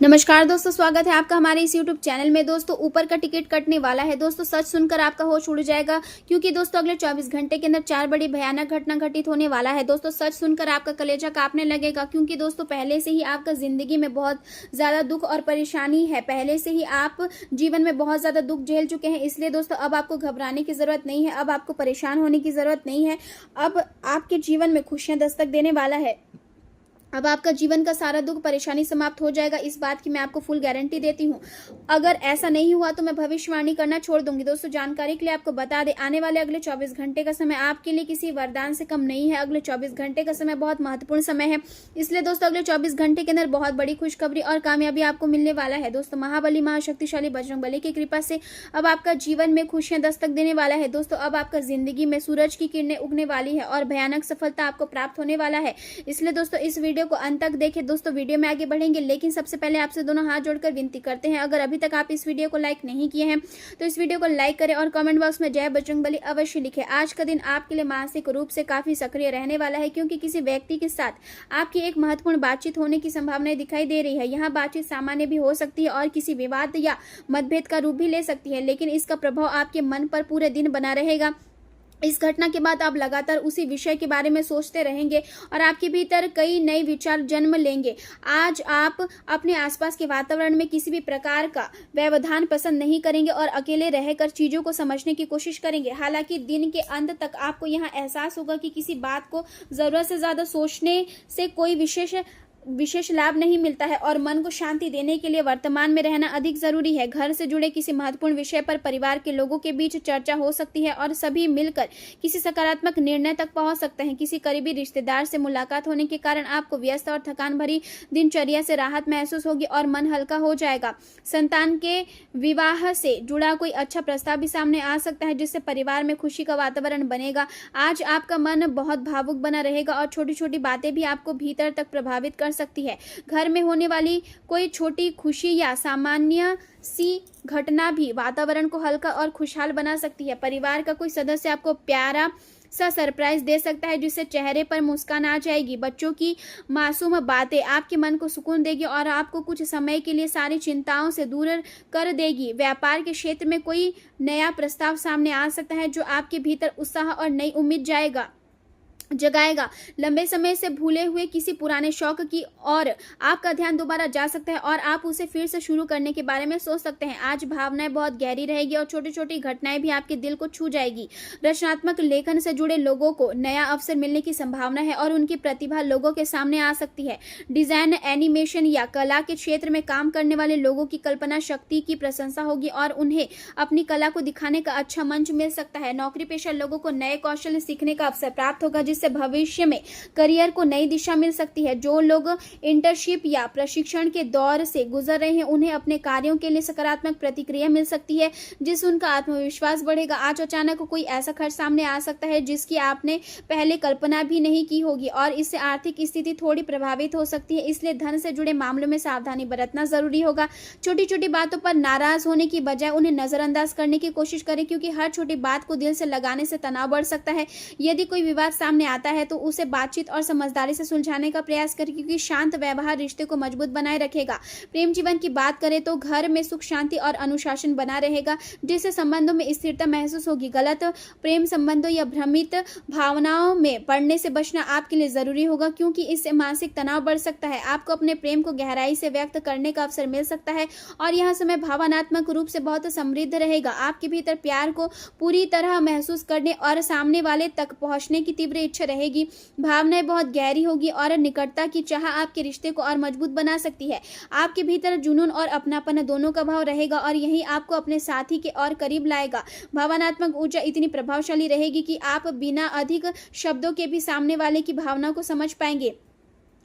नमस्कार दोस्तों, स्वागत है आपका हमारे इस YouTube चैनल में। दोस्तों, ऊपर का टिकट कटने वाला है। दोस्तों, सच सुनकर आपका होश उड़ जाएगा, क्योंकि दोस्तों अगले 24 घंटे के अंदर 4 बड़ी भयानक घटना घटित होने वाला है। दोस्तों, सच सुनकर आपका कलेजा कांपने लगेगा, क्योंकि दोस्तों पहले से ही आपका जिंदगी में बहुत ज्यादा दुख और परेशानी है। पहले से ही आप जीवन में बहुत ज्यादा दुख झेल चुके हैं। इसलिए दोस्तों अब आपको घबराने की जरूरत नहीं है, अब आपको परेशान होने की जरूरत नहीं है। अब आपके जीवन में खुशियां दस्तक देने वाला है। अब आपका जीवन का सारा दुख परेशानी समाप्त हो जाएगा, इस बात की मैं आपको फुल गारंटी देती हूँ। अगर ऐसा नहीं हुआ तो मैं भविष्यवाणी करना छोड़ दूंगी। दोस्तों, जानकारी के लिए आपको बता दें, आने वाले अगले 24 घंटे का समय आपके लिए किसी वरदान से कम नहीं है। अगले 24 घंटे का समय बहुत महत्वपूर्ण समय है। इसलिए दोस्तों अगले 24 घंटे के अंदर बहुत बड़ी खुशखबरी और कामयाबी आपको मिलने वाला है। दोस्तों, महाबली महाशक्तिशाली बजरंगबली की कृपा से अब आपका जीवन में खुशियां दस्तक देने वाला है। दोस्तों, अब आपका जिंदगी में सूरज की किरणें उगने वाली है और भयानक सफलता आपको प्राप्त होने वाला है। इसलिए दोस्तों इस वीडियो को अंत तक देखें। दोस्तों, वीडियो में आगे बढ़ेंगे, लेकिन सबसे पहले आपसे दोनों हाथ जोड़कर विनती करते हैं, अगर अभी तक आप इस वीडियो को लाइक नहीं किए हैं तो इस वीडियो को लाइक करें और कमेंट बॉक्स में जय बजरंगबली अवश्य लिखें। आज का दिन आपके लिए मानसिक रूप से काफी सक्रिय रहने वाला है, क्योंकि किसी व्यक्ति के साथ आपकी एक महत्वपूर्ण बातचीत होने की संभावनाएं दिखाई दे रही है। यहाँ बातचीत सामान्य भी हो सकती है और किसी विवाद या मतभेद का रूप भी ले सकती है, लेकिन इसका प्रभाव आपके मन पर पूरे दिन बना रहेगा। इस घटना के बाद आप लगातार उसी विषय के बारे में सोचते रहेंगे और आपके भीतर कई नए विचार जन्म लेंगे। आज आप अपने आसपास के वातावरण में किसी भी प्रकार का व्यवधान पसंद नहीं करेंगे और अकेले रहकर चीजों को समझने की कोशिश करेंगे। हालांकि दिन के अंत तक आपको यहाँ एहसास होगा कि किसी बात को जरूरत से ज्यादा सोचने से कोई विशेष लाभ नहीं मिलता है और मन को शांति देने के लिए वर्तमान में रहना अधिक जरूरी है। घर से जुड़े किसी महत्वपूर्ण विषय पर परिवार के लोगों के बीच चर्चा हो सकती है और सभी मिलकर किसी सकारात्मक निर्णय तक पहुंच सकते हैं। किसी करीबी रिश्तेदार से मुलाकात होने के कारण आपको व्यस्त और थकान भरी दिनचर्या से राहत महसूस होगी और मन हल्का हो जाएगा। संतान के विवाह से जुड़ा कोई अच्छा प्रस्ताव भी सामने आ सकता है, जिससे परिवार में खुशी का वातावरण बनेगा। आज आपका मन बहुत भावुक बना रहेगा और छोटी छोटी बातें भी आपको भीतर तक प्रभावित कर सकती है। घर में होने वाली कोई छोटी खुशी या सामान्य सी घटना भी वातावरण को हल्का और खुशहाल बना सकती है। परिवार का कोई सदस्य आपको प्यारा सा सरप्राइज दे सकता है, जिससे चेहरे पर मुस्कान आ जाएगी। बच्चों की मासूम बातें आपके मन को सुकून देगी और आपको कुछ समय के लिए सारी चिंताओं से दूर कर देगी। व्यापार के क्षेत्र में कोई नया प्रस्ताव सामने आ सकता है, जो आपके भीतर उत्साह और नई उम्मीद जगाएगा। लंबे समय से भूले हुए किसी पुराने शौक की और आपका ध्यान दोबारा जा सकता है और आप उसे फिर से शुरू करने के बारे में सोच सकते हैं। आज भावनाएं बहुत गहरी रहेगी और छोटी छोटी घटनाएं भी आपके दिल को छू जाएगी। रचनात्मक लेखन से जुड़े लोगों को नया अवसर मिलने की संभावना है और उनकी प्रतिभा लोगों के सामने आ सकती है। डिजाइन, एनिमेशन या कला के क्षेत्र में काम करने वाले लोगों की कल्पना शक्ति की प्रशंसा होगी और उन्हें अपनी कला को दिखाने का अच्छा मंच मिल सकता है। नौकरी पेशा लोगों को नए कौशल सीखने का अवसर प्राप्त होगा, जिससे भविष्य में करियर को नई दिशा मिल सकती है। जो लोग इंटर्नशिप या प्रशिक्षण के दौर से गुजर रहे हैं, उन्हें अपने कार्यों के लिए सकारात्मक प्रतिक्रिया मिल सकती है, जिससे उनका आत्मविश्वास बढ़ेगा। आज अचानक कोई ऐसा खर्च सामने आ सकता है जिसकी आपने पहले कल्पना भी नहीं की होगी और इससे आर्थिक स्थिति थोड़ी प्रभावित हो सकती है। इसलिए धन से जुड़े मामलों में सावधानी बरतना जरूरी होगा। छोटी छोटी बातों पर नाराज होने की बजाय उन्हें नजरअंदाज करने की कोशिश करें, क्योंकि हर छोटी बात को दिल से लगाने से तनाव बढ़ सकता है। यदि कोई विवाद सामने आता है तो उसे बातचीत और समझदारी से सुलझाने का प्रयास करें, क्योंकि शांत व्यवहार रिश्ते को मजबूत बनाए रखेगा। प्रेम जीवन की बात करें तो घर में सुख शांति और अनुशासन बना रहेगा, जिससे संबंधों में स्थिरता महसूस होगी। गलत प्रेम संबंधों या भ्रमित भावनाओं में पड़ने से बचना आपके लिए जरूरी होगा, क्योंकि इससे मानसिक तनाव बढ़ सकता है। आपको अपने प्रेम को गहराई से व्यक्त करने का अवसर मिल सकता है और यह समय भावनात्मक रूप से बहुत समृद्ध रहेगा। आपके भीतर प्यार को पूरी तरह महसूस करने और सामने वाले तक पहुंचने की तीव्र इच्छा रहेगी। भावनाएं बहुत गहरी होगी और निकटता की चाह आपके रिश्ते को और मजबूत बना सकती है। आपके भीतर जुनून और अपनापन दोनों का भाव रहेगा और यही आपको अपने साथी के और करीब लाएगा। भावनात्मक ऊर्जा इतनी प्रभावशाली रहेगी कि आप बिना अधिक शब्दों के भी सामने वाले की भावना को समझ पाएंगे।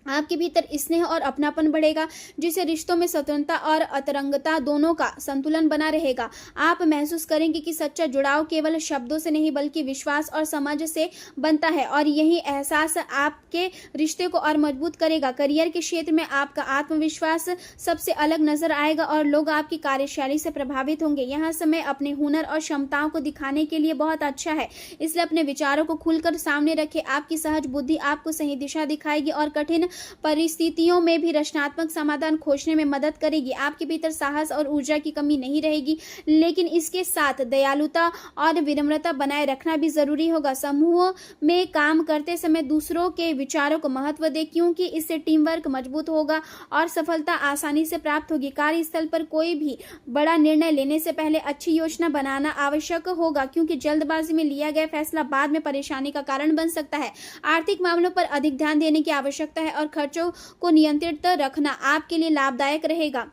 आपके भीतर स्नेह और अपनापन बढ़ेगा, जिससे रिश्तों में स्वतंत्रता और अंतरंगता दोनों का संतुलन बना रहेगा। आप महसूस करेंगे कि सच्चा जुड़ाव केवल शब्दों से नहीं बल्कि विश्वास और समझ से बनता है और यही एहसास आपके रिश्ते को और मजबूत करेगा। करियर के क्षेत्र में आपका आत्मविश्वास सबसे अलग नजर आएगा और लोग आपकी कार्यशैली से प्रभावित होंगे। यह समय अपने हुनर और क्षमताओं को दिखाने के लिए बहुत अच्छा है, इसलिए अपने विचारों को खुलकर सामने रखें। आपकी सहज बुद्धि आपको सही दिशा दिखाएगी और कठिन परिस्थितियों में भी रचनात्मक समाधान खोजने में मदद करेगी। आपके भीतर साहस और ऊर्जा की कमी नहीं रहेगी, लेकिन इसके साथ दयालुता और विनम्रता बनाए रखना भी जरूरी होगा। समूह में काम करते समय दूसरों के विचारों को महत्व दें, क्योंकि इससे टीम वर्क मजबूत होगा और सफलता आसानी से प्राप्त होगी। कार्यस्थल पर कोई भी बड़ा निर्णय लेने से पहले अच्छी योजना बनाना आवश्यक होगा, क्योंकि जल्दबाजी में लिया गया फैसला बाद में परेशानी का कारण बन सकता है। आर्थिक मामलों पर अधिक ध्यान देने की आवश्यकता है और खर्चों को नियंत्रित रखना आपके लिए लाभदायक रहेगा।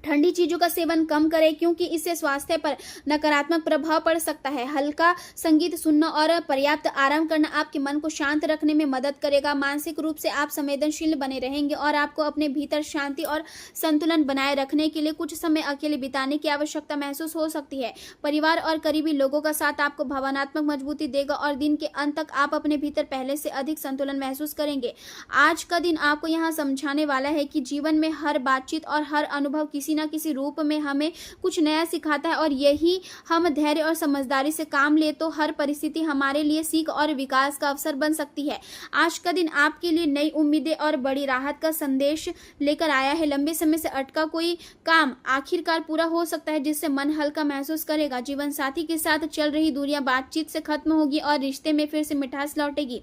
ठंडी चीजों का सेवन कम करें, क्योंकि इससे स्वास्थ्य पर नकारात्मक प्रभाव पड़ सकता है। हल्का संगीत सुनना और पर्याप्त आराम करना आपके मन को शांत रखने में मदद करेगा। मानसिक रूप से आप संवेदनशील बने रहेंगे और आपको अपने भीतर शांति और संतुलन बनाए रखने के लिए कुछ समय अकेले बिताने की आवश्यकता महसूस हो सकती है। परिवार और करीबी लोगों का साथ आपको भावनात्मक मजबूती देगा और दिन के अंत तक आप अपने भीतर पहले से अधिक संतुलन महसूस करेंगे। आज का दिन आपको यहाँ समझाने वाला है कि जीवन में हर बातचीत और हर अनुभव किसी न किसी रूप में हमें कुछ नया सिखाता है, और यही हम धैर्य और समझदारी से काम ले तो हर परिस्थिति हमारे लिए सीख और विकास का अवसर बन सकती है। आज का दिन आपके लिए नई उम्मीदें और बड़ी राहत का संदेश लेकर आया है। लंबे समय से अटका कोई काम आखिरकार पूरा हो सकता है, जिससे मन हल्का महसूस करेगा। जीवन साथी के साथ चल रही दूरियां बातचीत से खत्म होगी और रिश्ते में फिर से मिठास लौटेगी।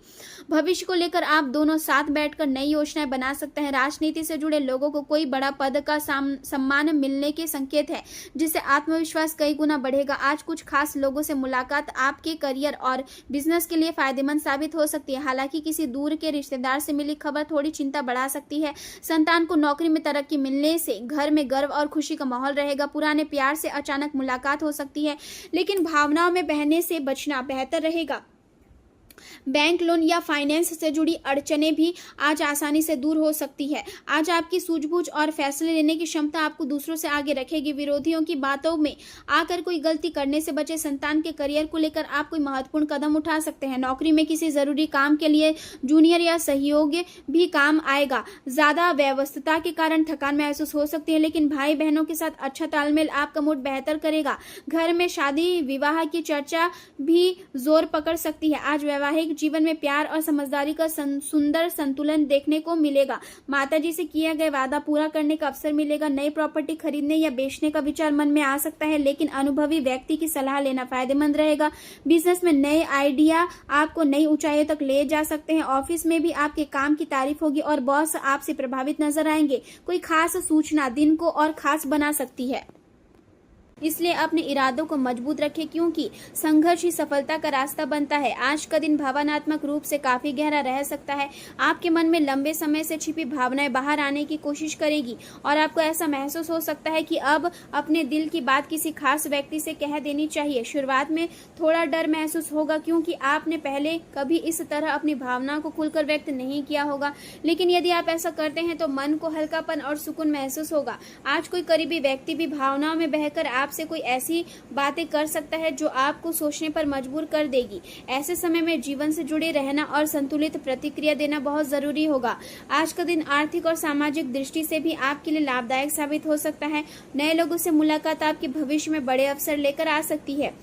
भविष्य को लेकर आप दोनों साथ बैठकर नई योजनाएं बना सकते हैं। राजनीति से जुड़े लोगों को कोई बड़ा पद का सम्मान मिलने के संकेत है, जिससे आत्मविश्वास कई गुना बढ़ेगा। आज कुछ खास लोगों से मुलाकात आपके करियर और बिजनेस के लिए फायदेमंद साबित हो सकती है। हालांकि किसी दूर के रिश्तेदार से मिली खबर थोड़ी चिंता बढ़ा सकती है। संतान को नौकरी में तरक्की मिलने से घर में गर्व और खुशी का माहौल रहेगा। पुराने प्यार से अचानक मुलाकात हो सकती है, लेकिन भावनाओं में बहने से बचना बेहतर रहेगा। बैंक लोन या फाइनेंस से जुड़ी अड़चनें भी आज आसानी से दूर हो सकती है। आज आपकी सूझबूझ और फैसले लेने की क्षमता आपको दूसरों से आगे रखेगी। विरोधियों की बातों में आकर कोई गलती करने से बचे। संतान के करियर को लेकर आप कोई महत्वपूर्ण कदम उठा सकते हैं। नौकरी में किसी जरूरी काम के लिए जूनियर या सहयोगी भी काम आएगा। ज्यादा व्यस्तता के कारण थकान महसूस हो सकती है, लेकिन भाई बहनों के साथ अच्छा तालमेल आपका मूड बेहतर करेगा। घर में शादी विवाह की चर्चा भी जोर पकड़ सकती है। आज वैवाहिक जीवन में प्यार और समझदारी का सुंदर संतुलन देखने को मिलेगा। माताजी से किया गया वादा पूरा करने का अवसर मिलेगा। नई प्रॉपर्टी खरीदने या बेचने का विचार मन में आ सकता है, लेकिन अनुभवी व्यक्ति की सलाह लेना फायदेमंद रहेगा। बिजनेस में नए आइडिया आपको नई ऊंचाइयों तक ले जा सकते हैं। ऑफिस में भी आपके काम की तारीफ होगी और बॉस आपसे प्रभावित नजर आएंगे। कोई खास सूचना दिन को और खास बना सकती है, इसलिए अपने इरादों को मजबूत रखें, क्योंकि संघर्ष ही सफलता का रास्ता बनता है। आज का दिन भावनात्मक रूप से काफी गहरा रह सकता है। आपके मन में लंबे समय से छिपी भावनाएं बाहर आने की कोशिश करेगी और आपको ऐसा महसूस हो सकता है कि अब अपने दिल की बात किसी खास व्यक्ति से कह देनी चाहिए। शुरुआत में थोड़ा डर महसूस होगा, क्योंकि आपने पहले कभी इस तरह अपनी भावना को खुलकर व्यक्त नहीं किया होगा, लेकिन यदि आप ऐसा करते हैं तो मन को हल्कापन और सुकून महसूस होगा। आज कोई करीबी व्यक्ति भी भावनाओं में बहकर आपसे कोई ऐसी बातें कर सकता है जो आपको सोचने पर मजबूर कर देगी। ऐसे समय में जीवन से जुड़े रहना और संतुलित प्रतिक्रिया देना बहुत जरूरी होगा। आज का दिन आर्थिक और सामाजिक दृष्टि से भी आपके लिए लाभदायक साबित हो सकता है। नए लोगों से मुलाकात आपके भविष्य में बड़े अवसर लेकर आ सकती है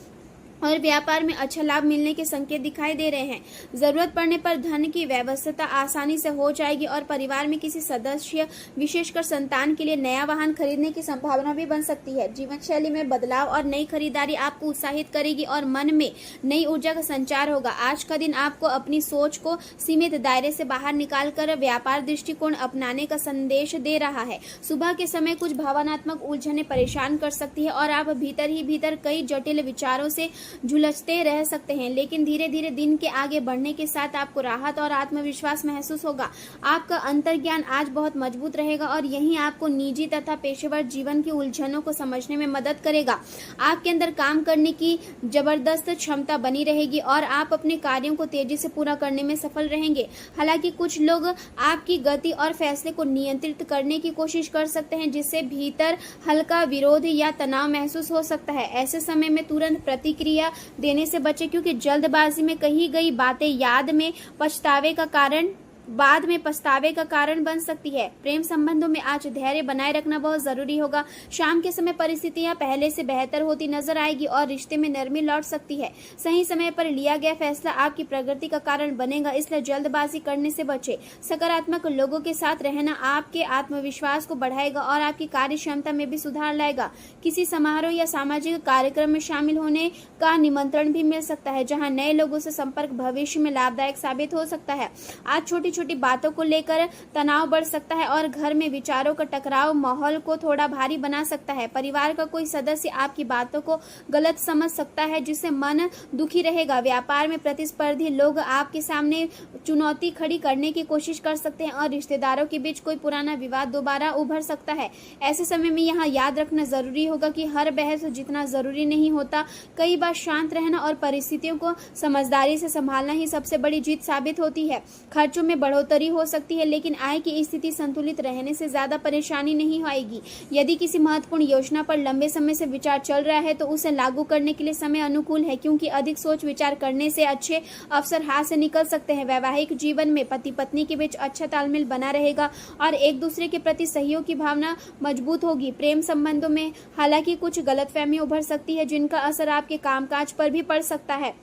और व्यापार में अच्छा लाभ मिलने के संकेत दिखाई दे रहे हैं। जरूरत पड़ने पर धन की व्यवस्था आसानी से हो जाएगी और परिवार में किसी सदस्य विशेषकर संतान के लिए नया वाहन खरीदने की संभावना भी बन सकती है। जीवन शैली में बदलाव और नई खरीदारी आपको उत्साहित करेगी और मन में नई ऊर्जा का संचार होगा। आज का दिन आपको अपनी सोच को सीमित दायरे से बाहर निकालकर व्यापार दृष्टिकोण अपनाने का संदेश दे रहा है। सुबह के समय कुछ भावनात्मक उलझने परेशान कर सकती है और आप भीतर ही भीतर कई जटिल विचारों से झुलसते रह सकते हैं, लेकिन धीरे धीरे दिन के आगे बढ़ने के साथ आपको राहत और आत्मविश्वास महसूस होगा। आपका अंतर्ज्ञान आज बहुत मजबूत रहेगा और यही आपको निजी तथा पेशेवर जीवन की उलझनों को समझने में मदद करेगा। आपके अंदर काम करने की जबरदस्त क्षमता बनी रहेगी और आप अपने कार्यों को तेजी से पूरा करने में सफल रहेंगे। हालांकि कुछ लोग आपकी गति और फैसले को नियंत्रित करने की कोशिश कर सकते हैं, जिससे भीतर हल्का विरोध या तनाव महसूस हो सकता है। ऐसे समय में तुरंत प्रतिक्रिया देने से बचें, क्योंकि जल्दबाजी में कही गई बातें याद में पछतावे का कारण बाद में पछतावे का कारण बन सकती है। प्रेम संबंधों में आज धैर्य बनाए रखना बहुत जरूरी होगा। शाम के समय परिस्थितियां पहले से बेहतर होती नजर आएगी और रिश्ते में नरमी लौट सकती है। सही समय पर लिया गया फैसला आपकी प्रगति का कारण बनेगा, इसलिए जल्दबाजी करने से बचें। सकारात्मक लोगों के साथ रहना आपके आत्मविश्वास को बढ़ाएगा और आपकी कार्य क्षमता में भी सुधार लाएगा। किसी समारोह या सामाजिक कार्यक्रम में शामिल होने का निमंत्रण भी मिल सकता है, जहां नए लोगों से संपर्क भविष्य में लाभदायक साबित हो सकता है। आज छोटी छोटी बातों को लेकर तनाव बढ़ सकता है और घर में विचारों का टकराव माहौल को थोड़ा भारी बना सकता है। परिवार का कोई सदस्य आपकी बातों को गलत समझ सकता है, जिससे मन दुखी रहेगा। व्यापार में प्रतिस्पर्धी लोग आपके सामने चुनौती खड़ी करने की कोशिश कर सकते हैं और रिश्तेदारों के बीच कोई पुराना विवाद दोबारा उभर सकता है। ऐसे समय में यहाँ याद रखना जरूरी होगा कि हर बहस जितना जरूरी नहीं होता। कई बार शांत रहना और परिस्थितियों को समझदारी से संभालना ही सबसे बड़ी जीत साबित होती है। खर्चों में बढ़ोतरी हो सकती है, लेकिन आय की स्थिति संतुलित रहने से ज्यादा परेशानी नहीं आएगी। यदि किसी महत्वपूर्ण योजना पर लंबे समय से विचार चल रहा है तो उसे लागू करने के लिए समय अनुकूल है, क्योंकि अधिक सोच विचार करने से अच्छे अवसर हाथ से निकल सकते हैं। वैवाहिक जीवन में पति पत्नी के बीच अच्छा तालमेल बना रहेगा और एक दूसरे के प्रति सहयोग की भावना मजबूत होगी। प्रेम संबंधों में हालांकि कुछ गलतफहमी उभर सकती है, जिनका असर आपके कामकाज पर भी पड़ सकता है।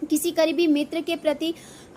किसी करीबी मित्र के प्रति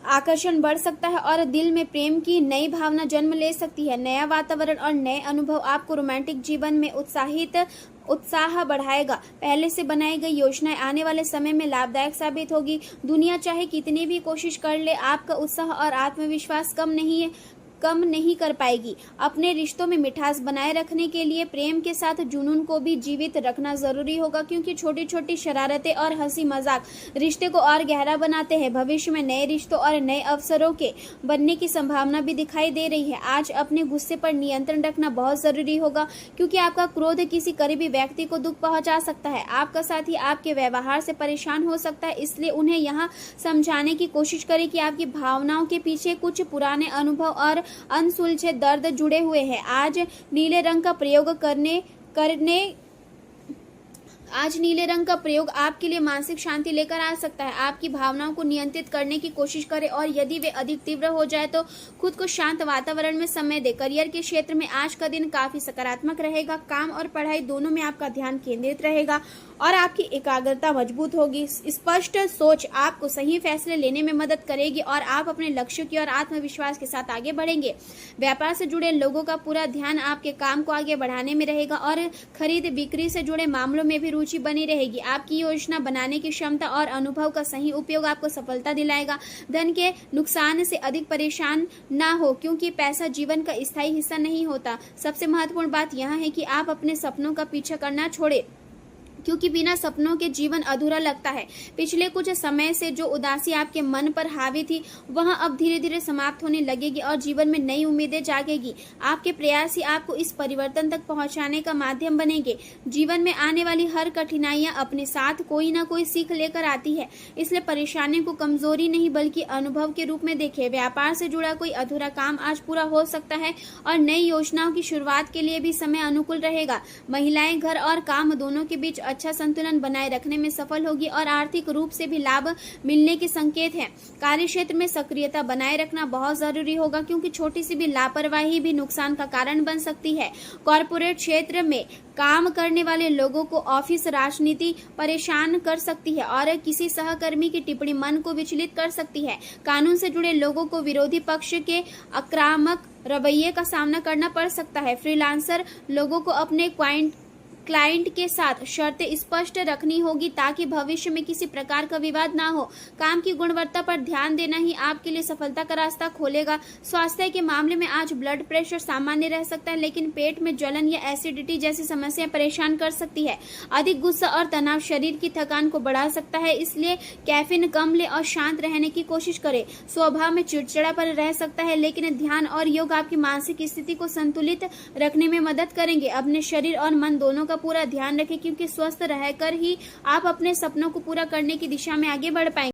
आकर्षण बढ़ सकता है और दिल में प्रेम की नई भावना जन्म ले सकती है। नया वातावरण और नए अनुभव आपको रोमांटिक जीवन में उत्साह बढ़ाएगा। पहले से बनाई गई योजनाएं आने वाले समय में लाभदायक साबित होगी। दुनिया चाहे कितनी भी कोशिश कर ले, आपका उत्साह और आत्मविश्वास कम नहीं कर पाएगी। अपने रिश्तों में मिठास बनाए रखने के लिए प्रेम के साथ जुनून को भी जीवित रखना जरूरी होगा, क्योंकि छोटी छोटी शरारतें और हंसी मजाक रिश्ते को और गहरा बनाते हैं। भविष्य में नए रिश्तों और नए अवसरों के बनने की संभावना भी दिखाई दे रही है। आज अपने गुस्से पर नियंत्रण रखना बहुत जरूरी होगा, क्योंकि आपका क्रोध किसी करीबी व्यक्ति को दुख पहुंचा सकता है। आपका साथी आपके व्यवहार से परेशान हो सकता है, इसलिए उन्हें यहाँ समझाने की कोशिश करें कि आपकी भावनाओं के पीछे कुछ पुराने अनुभव और अनसुलझे दर्द जुड़े हुए हैं। आज नीले रंग का प्रयोग आपके लिए मानसिक शांति लेकर आ सकता है। आपकी भावनाओं को नियंत्रित करने की कोशिश करें और यदि वे अधिक तीव्र हो जाए तो खुद को शांत वातावरण में समय दें। करियर के क्षेत्र में आज का दिन काफी सकारात्मक रहेगा। काम और पढ़ाई दोनों में आपका ध्यान केंद्रित रहेगा और आपकी एकाग्रता मजबूत होगी। स्पष्ट सोच आपको सही फैसले लेने में मदद करेगी और आप अपने लक्ष्यों की ओर आत्मविश्वास के साथ आगे बढ़ेंगे। व्यापार से जुड़े लोगों का पूरा ध्यान आपके काम को आगे बढ़ाने में रहेगा और खरीद बिक्री से जुड़े मामलों में भी रुचि बनी रहेगी। आपकी योजना बनाने की क्षमता और अनुभव का सही उपयोग आपको सफलता दिलाएगा। धन के नुकसान से अधिक परेशान ना हो, क्योंकि पैसा जीवन का स्थायी हिस्सा नहीं होता। सबसे महत्वपूर्ण बात यह है कि आप अपने सपनों का पीछा करना छोड़ें, क्योंकि बिना सपनों के जीवन अधूरा लगता है। पिछले कुछ समय से जो उदासी आपके मन पर हावी थी, वह अब धीरे धीरे समाप्त होने लगेगी और जीवन में नई उम्मीदें जागेगी। आपके प्रयास ही आपको इस परिवर्तन तक पहुंचाने का माध्यम बनेंगे। जीवन में आने वाली हर कठिनाइयां अपने साथ कोई ना कोई सीख लेकर आती है, इसलिए परेशानी को कमजोरी नहीं बल्कि अनुभव के रूप में देखें। व्यापार से जुड़ा कोई अधूरा काम आज पूरा हो सकता है और नई योजनाओं की शुरुआत के लिए भी समय अनुकूल रहेगा। महिलाएं घर और काम दोनों के बीच अच्छा संतुलन बनाए रखने में सफल होगी और आर्थिक रूप से भी लाभ मिलने के संकेत हैं। कार्य क्षेत्र में सक्रियता बनाए रखना बहुत जरूरी होगा, क्योंकि छोटी सी भी लापरवाही भी नुकसान का कारण बन सकती है। कॉर्पोरेट क्षेत्र में काम करने वाले लोगों को ऑफिस राजनीति परेशान कर सकती है और किसी सहकर्मी की टिप्पणी मन को विचलित कर सकती है। कानून से जुड़े लोगों को विरोधी पक्ष के आक्रामक रवैये का सामना करना पड़ सकता है। फ्रीलांसर लोगों को अपने क्लाइंट के साथ शर्तें स्पष्ट रखनी होगी ताकि भविष्य में किसी प्रकार का विवाद ना हो। काम की गुणवत्ता पर ध्यान देना ही आपके लिए सफलता का रास्ता खोलेगा। स्वास्थ्य के मामले में आज ब्लड प्रेशर सामान्य रह सकता है, लेकिन पेट में जलन या एसिडिटी जैसी समस्याएं परेशान कर सकती है। अधिक गुस्सा और तनाव शरीर की थकान को बढ़ा सकता है, इसलिए कैफीन कम ले और शांत रहने की कोशिश करें। स्वभाव में चिड़चिड़ापन रह सकता है, लेकिन ध्यान और योग आपकी मानसिक स्थिति को संतुलित रखने में मदद करेंगे। अपने शरीर और मन दोनों पूरा ध्यान रखें, क्योंकि स्वस्थ रहकर ही आप अपने सपनों को पूरा करने की दिशा में आगे बढ़ पाएंगे।